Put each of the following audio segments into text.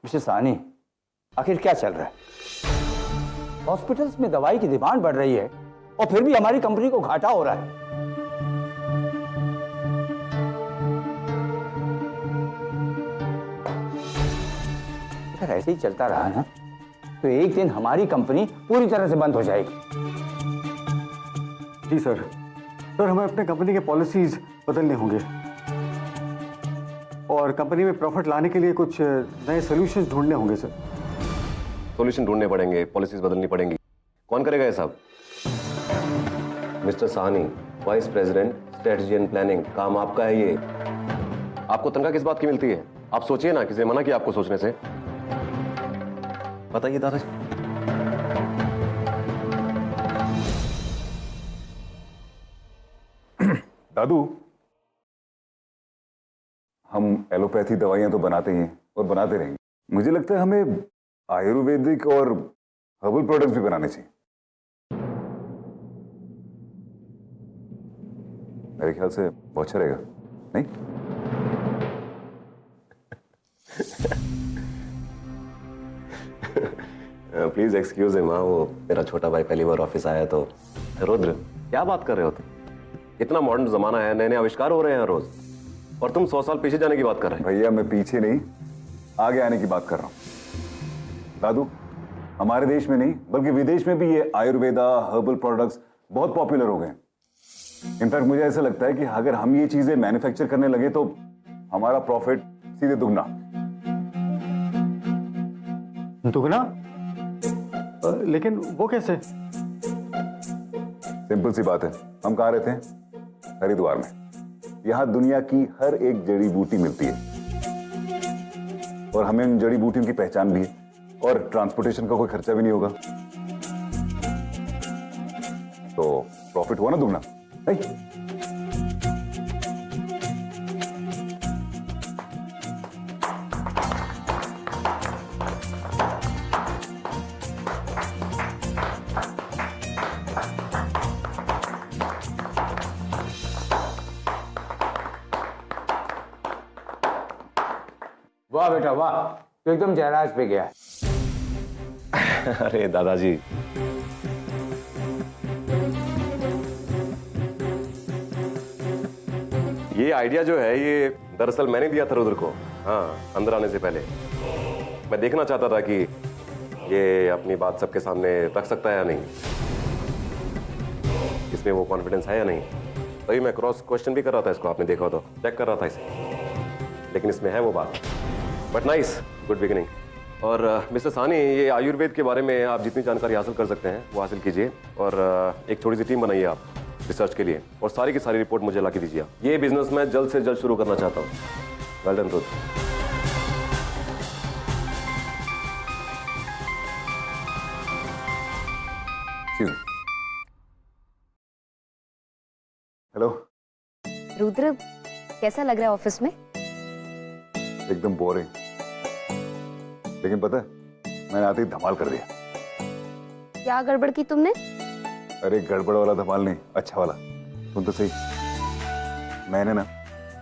Mister Sahni, आखिर क्या चल रहा है? हॉस्पिटल्स में दवाई की डिमांड बढ़ रही है और फिर भी हमारी कंपनी को घाटा हो रहा है। अगर ऐसे ही चलता रहा ना तो एक दिन हमारी कंपनी पूरी तरह से बंद हो जाएगी। जी सर। सर, हमें अपने कंपनी के पॉलिसीज बदलने होंगे और कंपनी में प्रॉफिट लाने के लिए कुछ नए सॉल्यूशंस ढूंढने होंगे सर। सॉल्यूशन ढूंढने पड़ेंगे, पॉलिसीज बदलनी पड़ेंगी। कौन करेगा ये सब? Mister Sahni, vice president strategy and planning, काम आपका है ये। आपको तनख्वाह किस बात की मिलती है? आप सोचिए ना, किसी ने मना किया आपको सोचने से? बताइए दादाजी। दादू, हम एलोपैथी दवाइयां तो बनाते ही हैं और बनाते रहेंगे। मुझे लगता है हमें आयुर्वेदिक और हर्बल प्रोडक्ट्स भी बनाने चाहिए। मेरे ख्याल से बहुत अच्छा रहेगा, नहीं? Please excuse him. वो मेरा छोटा भाई पहली बार ऑफिस आया तो। रुद्र, क्या बात कर रहे हो तुम? इतना मॉडर्न जमाना है, नए नए आविष्कार हो रहे हैं रोज, और तुम 100 साल पीछे जाने की बात कर रहे हैं। भैया, मैं पीछे नहीं, आगे आने की बात कर रहा हूं। दादू, हमारे देश में नहीं बल्कि विदेश में भी ये आयुर्वेदा, हर्बल प्रोडक्ट्स बहुत पॉपुलर हो गए। इनफैक्ट मुझे ऐसा लगता है कि अगर हम ये चीजें मैन्युफैक्चर करने लगे तो हमारा प्रॉफिट सीधे दुगना। दुगना? लेकिन वो कैसे? सिंपल सी बात है। हम कहाँ रहते हैं? हरिद्वार में। यहां दुनिया की हर एक जड़ी बूटी मिलती है और हमें उन जड़ी बूटियों की पहचान भी है और ट्रांसपोर्टेशन का कोई खर्चा भी नहीं होगा। तो प्रॉफिट हुआ ना दुगना, नहीं? वाह बेटा वाह, तो एकदम जयराज पे गया है। अरे दादाजी, ये आइडिया जो है ये दरअसल मैंने दिया था रुद्र को। हाँ, अंदर आने से पहले मैं देखना चाहता था कि ये अपनी बात सबके सामने रख सकता है या नहीं, इसमें वो कॉन्फिडेंस है या नहीं। तभी मैं क्रॉस क्वेश्चन भी कर रहा था इसको, आपने देखा तो चेक कर रहा था इसे, लेकिन इसमें है वो बात। But nice, good beginning. और मिस्टर साहनी, ये आयुर्वेद के बारे में आप जितनी जानकारी हासिल कर सकते हैं वो हासिल कीजिए और एक छोटी सी टीम बनाइए आप रिसर्च के लिए, और सारी की सारी रिपोर्ट मुझे ला के दीजिए। ये बिजनेस मैं जल्द से जल्द शुरू करना चाहता हूँ। Well done Rudra. Hello. Rudra, कैसा लग रहा है ऑफिस में? एकदम बोरिंग, लेकिन पता है मैंने आते ही धमाल कर दिया। क्या गड़बड़ की तुमने? अरे गड़बड़ वाला धमाल नहीं, अच्छा वाला। तुम तो सही। मैंने ना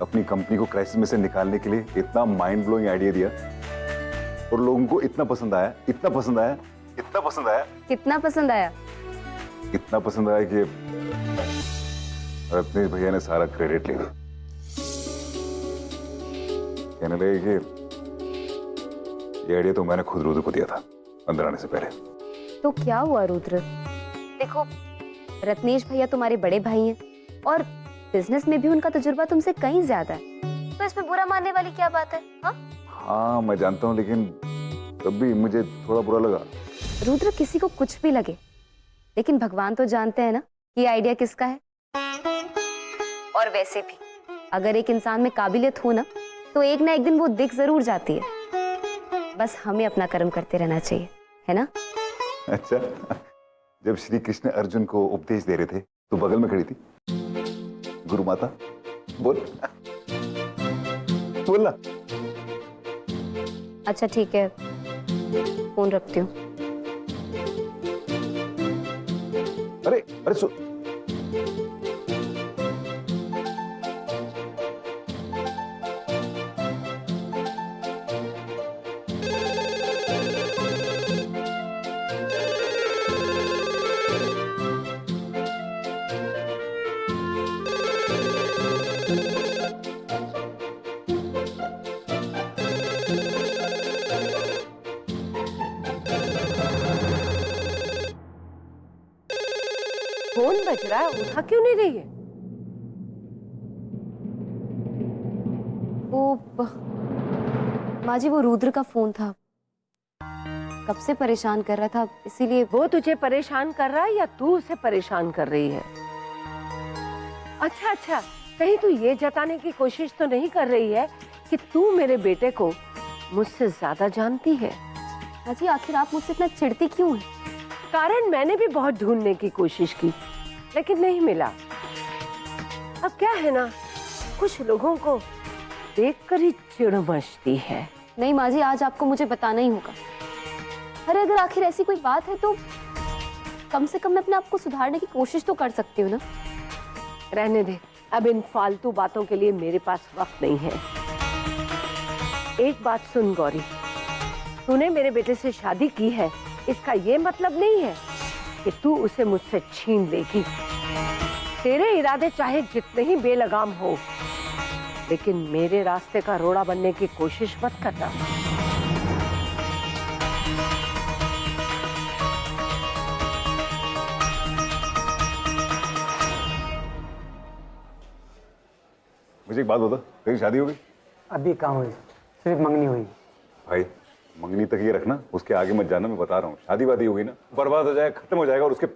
अपनी कंपनी को क्राइसिस में से निकालने के लिए इतना माइंड ब्लोइंग आइडिया दिया और लोगों को इतना पसंद आया, इतना पसंद आया, इतना पसंद आया। कितना पसंद आया? इतना पसंद आया कि रत्नेश भैया ने सारा क्रेडिट ले लिया। कहने लगे कि ये आइडिया तो मैंने खुद रुद्र को दिया था अंदर आने से पहले। तो क्या हुआ रुद्र? देखो, रत्नेश भैया तुम्हारे बड़े भाई हैं और बिजनेस में भी उनका तजुर्बा तुमसे कहीं ज्यादा है, तो इसमें बुरा मानने वाली क्या बात है? हाँ मैं जानता हूँ, लेकिन तब भी मुझे थोड़ा बुरा लगा। रुद्र, किसी को कुछ भी लगे, लेकिन भगवान तो जानते हैं ना कि आइडिया किसका है। और वैसे भी अगर एक इंसान में काबिलियत हो ना तो एक ना एक दिन वो दिख जरूर जाती है। बस हमें अपना कर्म करते रहना चाहिए, है ना? अच्छा, जब श्री कृष्ण अर्जुन को उपदेश दे रहे थे तो बगल में खड़ी थी गुरु माता। बोल बोलना। अच्छा ठीक है, फोन रखती हूँ। अरे अरे फोन बज रहा है, उठा क्यों नहीं रही है? माँ जी वो रुद्र का फोन था, कब से परेशान कर रहा था, इसीलिए। वो तुझे परेशान कर रहा है या तू उसे परेशान कर रही है? अच्छा अच्छा, कहीं तू ये जताने की कोशिश तो नहीं कर रही है कि तू मेरे बेटे को मुझसे ज्यादा जानती है? माँ जी आखिर आप मुझसे इतना चिढ़ती क्यों हैं? कारण मैंने भी बहुत ढूंढने की कोशिश की, लेकिन नहीं मिला। अब क्या है ना, कुछ लोगों को देखकर ही चिढ़ मचती है। नहीं माँ जी, आज आपको मुझे बताना ही होगा। अरे अगर आखिर ऐसी कोई बात है तो कम से कम मैं अपने आप को सुधारने की कोशिश तो कर सकती हूँ ना। रहने दे, अब इन फालतू बातों के लिए मेरे पास वक्त नहीं है। एक बात सुन गौरी, तूने मेरे बेटे से शादी की है, इसका ये मतलब नहीं है कि तू उसे मुझसे छीन लेगी। तेरे इरादे चाहे जितने ही बेलगाम हो, लेकिन मेरे रास्ते का रोड़ा बनने की कोशिश मत करना। मुझे एक बात बता, तेरी शादी हो गई? अभी कहाँ हुई, सिर्फ मंगनी हुई। भाई मंगनी तक ये रखना, उसके आगे मत जाना, मैं बता रहा हूँ। शादी वादी हो गई ना, बर्बाद हो जाएगा, खत्म हो जाएगा। और उसके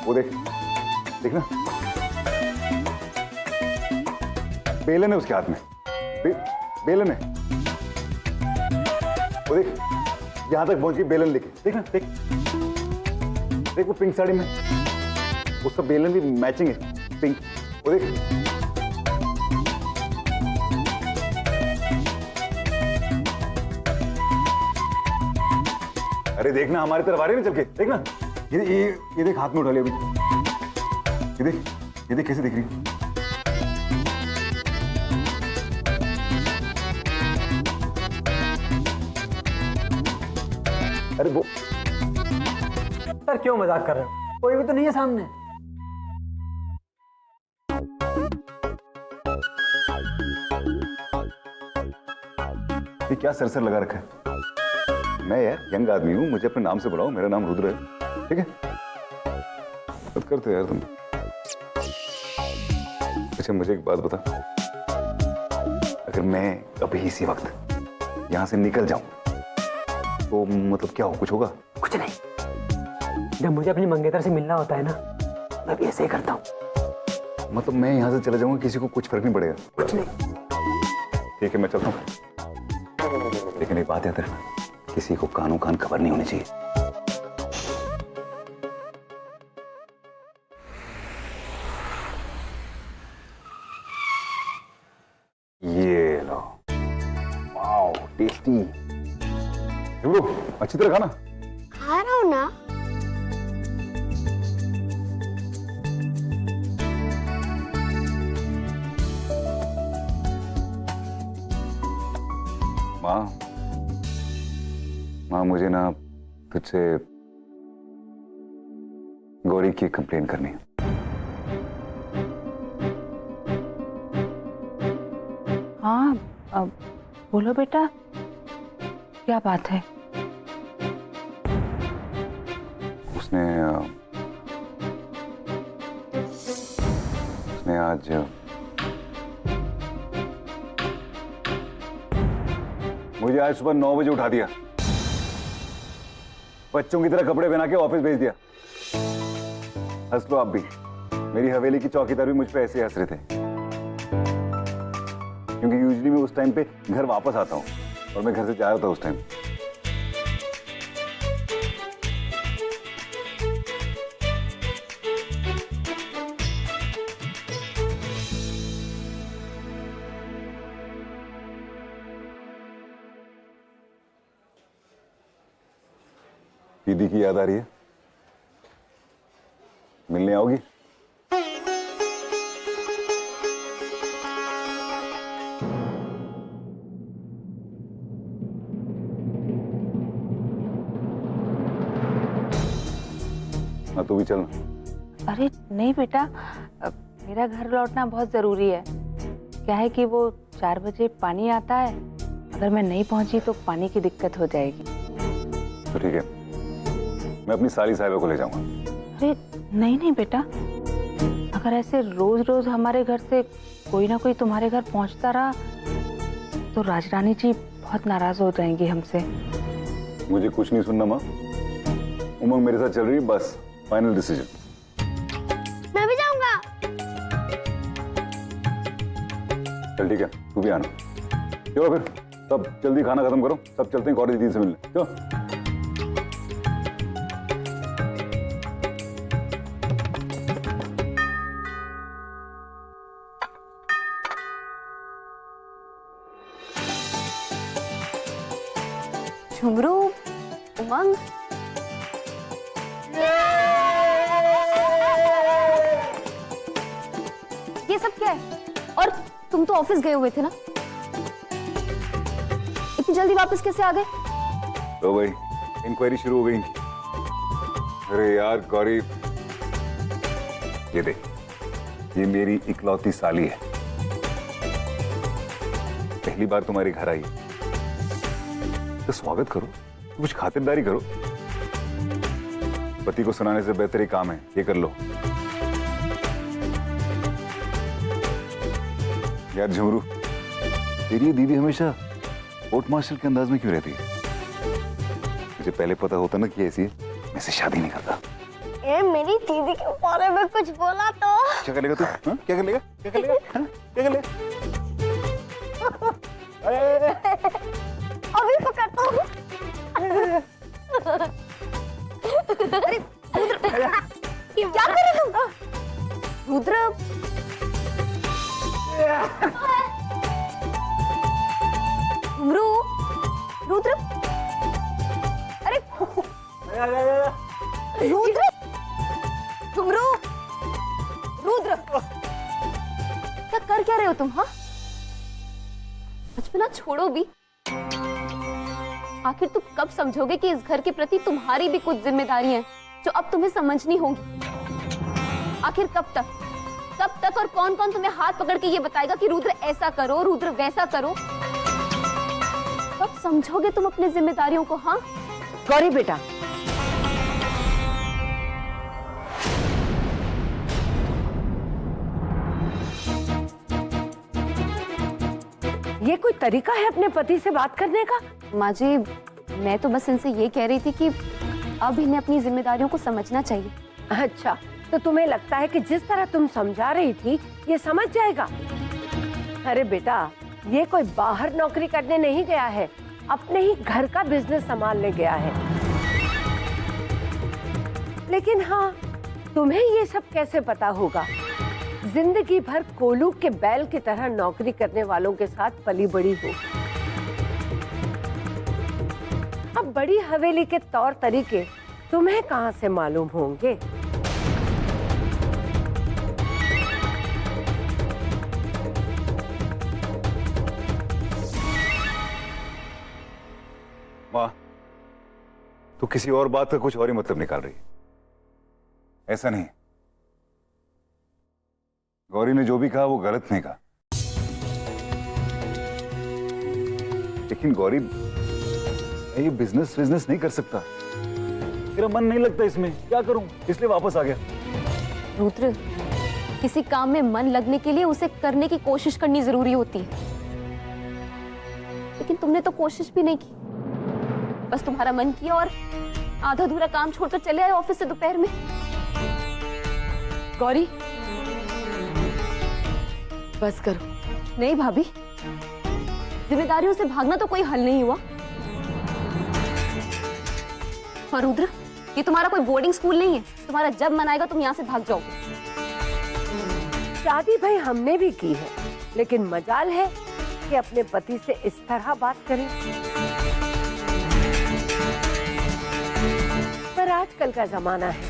वो देख, देखना बेलन है उसके हाथ में, बेलन है। वो देख यहां तक पहुंच गई बेलन लेके, देखना देख, देख वो पिंक साड़ी में उसका बेलन भी मैचिंग है, पिंक। वो देख, अरे देखना हमारी तरफ आ रही है ना चल के, देखना। ये देख हाथ में उठा लिया अभी, ये देख कैसे दिख रही है। अरे वो सर क्यों मजाक कर रहे हो, कोई भी तो नहीं है सामने। ये क्या सर लगा रखा है? मैं यार यंग आदमी हूं, मुझे अपने नाम से बुलाओ, मेरा नाम रुद्र है, ठीक है? मत करते यार तुम। अच्छा मुझे एक बात बता, अगर मैं अभी इसी वक्त यहां से निकल जाऊं तो मतलब क्या हो, कुछ होगा? कुछ नहीं, जब मुझे अपनी मंगेतर से मिलना होता है ना, मैं भी ऐसे ही करता हूँ। मतलब मैं यहां से चले जाऊंगा, किसी को कुछ फर्क नहीं पड़ेगा? कुछ नहीं। ठीक है मैं चलता हूँ, लेकिन एक बात याद रखना, किसी को कानों कान खबर नहीं होनी चाहिए। ये लो, वाओ टेस्टी। अच्छी तरह खाना। खा रहा हूँ ना। माँ मुझे ना तुझसे गौरी की कंप्लेन करनी है। हाँ अब बोलो बेटा, क्या बात है? उसने आज मुझे आज सुबह 9 बजे उठा दिया, बच्चों की तरह कपड़े पहना के ऑफिस भेज दिया। हंस लो आप भी, मेरी हवेली की चौकीदार भी मुझ पे ऐसे हंस रहे थे, क्योंकि यूजुअली मैं उस टाइम पे घर वापस आता हूँ और मैं घर से जा रहा था उस टाइम। दीदी की याद आ रही है, मिलने आओगी? चल। अरे नहीं बेटा, मेरा घर लौटना बहुत जरूरी है। क्या है कि वो 4 बजे पानी आता है, अगर मैं नहीं पहुंची तो पानी की दिक्कत हो जाएगी। तो ठीक है, मैं अपनी साली साहिबा को ले जाऊंगा। अरे नहीं नहीं बेटा, अगर ऐसे रोज रोज हमारे घर से कोई ना कोई तुम्हारे घर पहुंचता रहा तो राजरानी जी बहुत नाराज हो जाएंगी हमसे। मुझे कुछ नहीं सुनना माँ, उमंग मेरे साथ चल रही है, बस फाइनल डिसीजन। मैं भी जाऊंगा। चल ठीक है, तू भी आना। चलो फिर सब जल्दी खाना खत्म करो, सब चलते हैं गौरी दीदी से मिलने। चलो। झुमरू, उमंग, ये सब क्या है? और तुम तो ऑफिस गए हुए थे ना, इतनी जल्दी वापस कैसे आ गए? तो भाई इंक्वायरी शुरू हो गई। अरे यार गौरी, ये देख, ये मेरी इकलौती साली है, पहली बार तुम्हारे घर आई, तो स्वागत करो, कुछ खातिरदारी करो। पति को सुनाने से बेहतर ही काम है, ये कर लो। यार झुमरू, तेरी ये दीदी हमेशा कोर्ट मार्शल के अंदाज में क्यों रहती है? मुझे पहले पता होता ना कि ऐसी है, मैं इसे शादी नहीं करता। ए, मेरी दीदी के बारे में कुछ बोला तो क्या कर लेगा तू? हाँ? क्या कर लेगा? क्या कर लेगा? हाँ? क्या कर लेगा? अभी पकड़ता हूँ। अरे रुद्र, क्या कर रहे तुम? रुद्र, झुमरू, रुद्र, अरे रुद्र, झुमरू, रुद्र, क्या कर क्या रहे हो तुम? हाँ, बचपना छोड़ो भी, आखिर तुम कब समझोगे कि इस घर के प्रति तुम्हारी भी कुछ जिम्मेदारी है जो अब तुम्हें समझनी होगी? आखिर कब तक और कौन कौन तुम्हें हाथ पकड़ के ये बताएगा कि रुद्र ऐसा करो, रुद्र वैसा करो? कब समझोगे तुम अपनी जिम्मेदारियों को? हाँ गौरी बेटा, ये कोई तरीका है अपने पति से बात करने का? माँ जी, मैं तो बस इनसे ये कह रही थी कि अब इन्हें अपनी जिम्मेदारियों को समझना चाहिए। अच्छा, तो तुम्हें लगता है कि जिस तरह तुम समझा रही थी ये समझ जाएगा? अरे बेटा, ये कोई बाहर नौकरी करने नहीं गया है, अपने ही घर का बिजनेस संभालने गया है। लेकिन हाँ, तुम्हें ये सब कैसे पता होगा? जिंदगी भर कोलू के बैल की तरह नौकरी करने वालों के साथ पली बड़ी हो। अब बड़ी हवेली के तौर तरीके तुम्हें कहां से मालूम होंगे? माँ, तू किसी और बात का कुछ और ही मतलब निकाल रही है। ऐसा नहीं, गौरी ने जो भी कहा वो गलत नहीं कहा, लेकिन गौरी, मैं ये बिजनेस नहीं कर सकता, मेरा मन नहीं लगता इसमें, क्या करूं, इसलिए वापस आ गया। रुद्र, किसी काम में मन लगने के लिए उसे करने की कोशिश करनी जरूरी होती है, लेकिन तुमने तो कोशिश भी नहीं की, बस तुम्हारा मन किया और आधा अधूरा काम छोड़कर चले आए ऑफिस से दोपहर में। गौरी, बस करो। नहीं भाभी, जिम्मेदारियों से भागना तो कोई हल नहीं हुआ। और रुद्र, ये तुम्हारा कोई बोर्डिंग स्कूल नहीं है, तुम्हारा जब मन आएगा तुम यहाँ से भाग जाओगे। शादी भाई हमने भी की है, लेकिन मजाल है कि अपने पति से इस तरह बात करें। पर आजकल का जमाना है,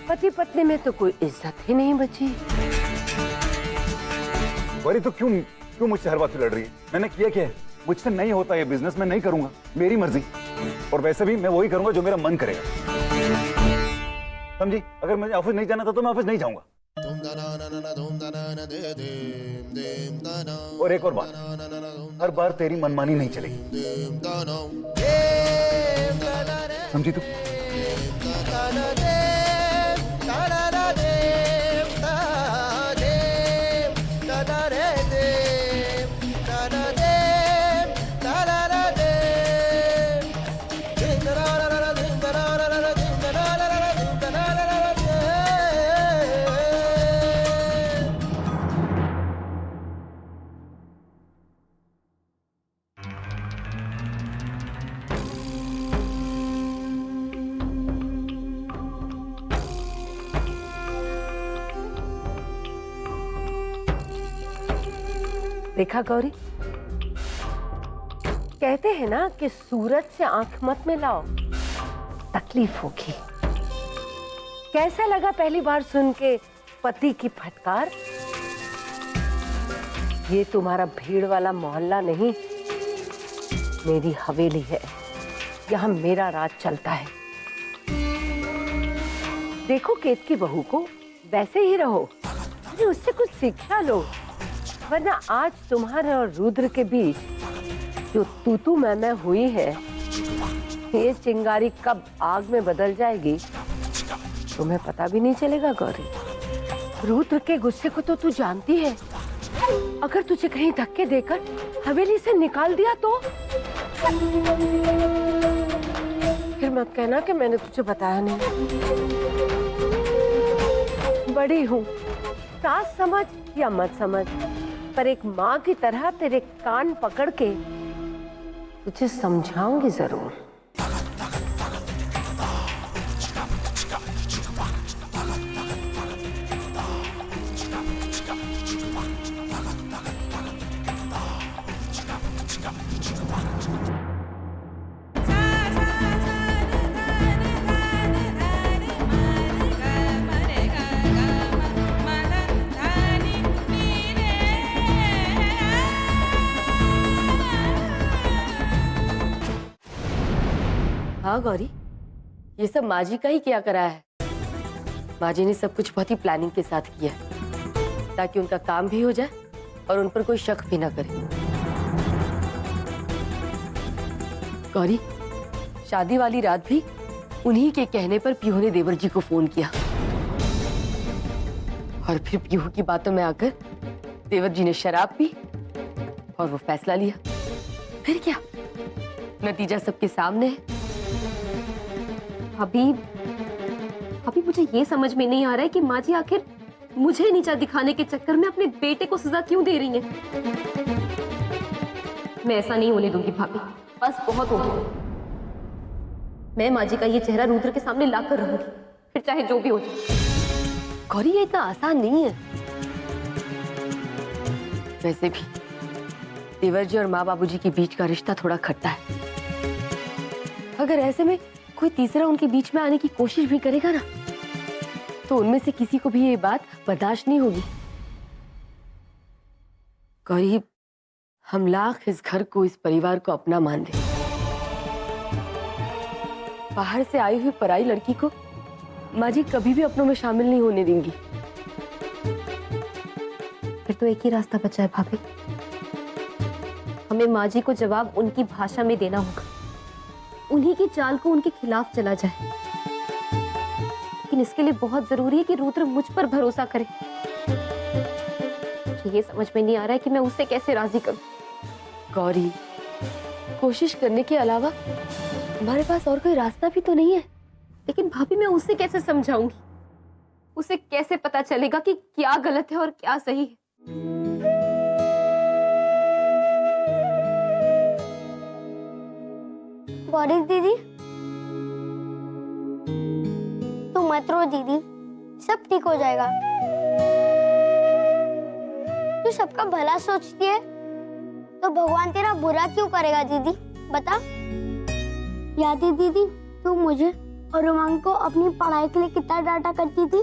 पति पत्नी में तो कोई इज्जत ही नहीं बची। गौरी, तो क्यों मुझसे हर बात पे लड़ रही है? मैंने किया क्या है? मुझसे नहीं होता ये बिजनेस, मैं नहीं करूंगा, मेरी मर्जी, और वैसे भी मैं वही करूंगा जो मेरा मन करेगा। समझी? अगर मुझे ऑफिस नहीं जाना था तो मैं ऑफिस नहीं जाऊंगा। और एक और बात, हर बार तेरी मनमानी नहीं चलेगी, समझी तू? देखा गौरी, कहते हैं ना कि सूरज से आंख मत मिलाओ, तकलीफ होगी। कैसा लगा पहली बार सुन के पति की फटकार? ये तुम्हारा भीड़ वाला मोहल्ला नहीं, मेरी हवेली है, यहाँ मेरा राज चलता है। देखो केत की बहू को, वैसे ही रहो, अरे उससे कुछ शिक्षा लो, वरना आज तुम्हारे और रुद्र के बीच जो तू मैं हुई है, ये चिंगारी कब आग में बदल जाएगी तुम्हें पता भी नहीं चलेगा। गौरी, रुद्र के गुस्से को तो तू जानती है, अगर तुझे कहीं धक्के देकर हवेली से निकाल दिया तो फिर मत कहना कि मैंने तुझे बताया नहीं। बड़ी हूँ, सास समझ या मत समझ, पर एक माँ की तरह तेरे कान पकड़ के तुझे समझाऊंगी जरूर। हाँ गौरी, ये सब माँ जी का ही किया करा है। माँ जी ने सब कुछ बहुत ही प्लानिंग के साथ किया है, ताकि उनका काम भी हो जाए और उन पर कोई शक भी ना करे। गौरी, शादी वाली रात भी उन्हीं के कहने पर पीहू ने देवर जी को फोन किया, और फिर पीहू की बातों में आकर देवर जी ने शराब पी और वो फैसला लिया। फिर क्या, नतीजा सबके सामने है। अभी मुझे ये समझ में नहीं आ रहा है कि माँ जी आखिर मुझे नीचा दिखाने के चक्कर में अपने बेटे को सजा क्यों दे रही हैं। मैं ऐसा नहीं होने दूंगी भाभी, बस बहुत हो गया। मैं माँ जी का ये चेहरा रुद्र के सामने लाकर रहूंगी, फिर चाहे जो भी हो जाए। गौरी, ये इतना आसान नहीं है। वैसे भी देवर जी और माँ बाबूजी के बीच का रिश्ता थोड़ा खट्टा है। अगर ऐसे में कोई तीसरा उनके बीच में आने की कोशिश भी करेगा ना, तो उनमें से किसी को भी ये बात बर्दाश्त नहीं होगी। गौरी, हम लाख इस घर को, इस परिवार को अपना मान लें, बाहर से आई हुई पराई लड़की को माँ जी कभी भी अपनों में शामिल नहीं होने देंगी। फिर तो एक ही रास्ता बचा है भाभी, हमें माँ जी को जवाब उनकी भाषा में देना होगा, उन्हीं की चाल को उनके खिलाफ चला जाए। लेकिन इसके लिए बहुत जरूरी है कि रुद्र मुझ पर भरोसा करे। मुझे ये समझ में नहीं आ रहा है कि मैं उसे कैसे राजी करूं। गौरी, कोशिश करने के अलावा हमारे पास और कोई रास्ता भी तो नहीं है। लेकिन भाभी, मैं उसे कैसे समझाऊंगी? उसे कैसे पता चलेगा कि क्या गलत है और क्या सही है? गौरी दीदी, तुम मत रो दीदी, सब ठीक हो जाएगा। तू सबका भला सोचती है तो भगवान तेरा बुरा क्यों करेगा दीदी, बता। याद है दीदी, तू मुझे और उमंग को अपनी पढ़ाई के लिए कितना डांटा करती थी,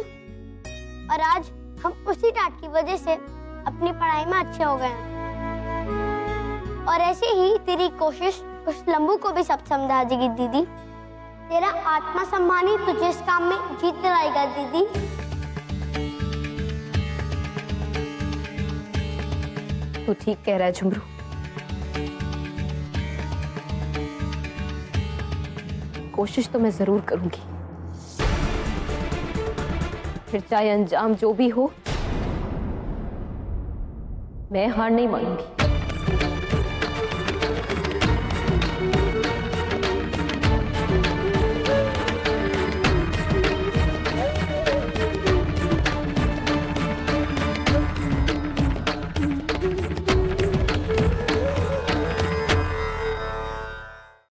और आज हम उसी डांट की वजह से अपनी पढ़ाई में अच्छे हो गए हैं। और ऐसे ही तेरी कोशिश उस लंबू को भी सब समझा देगी दीदी। तेरा आत्मा सम्मान ही तुझे इस काम में जीत दिलाएगा दीदी। तू ठीक कह रहा है झुमरू। कोशिश तो मैं जरूर करूंगी, फिर चाहे अंजाम जो भी हो, मैं हार नहीं मानूंगी।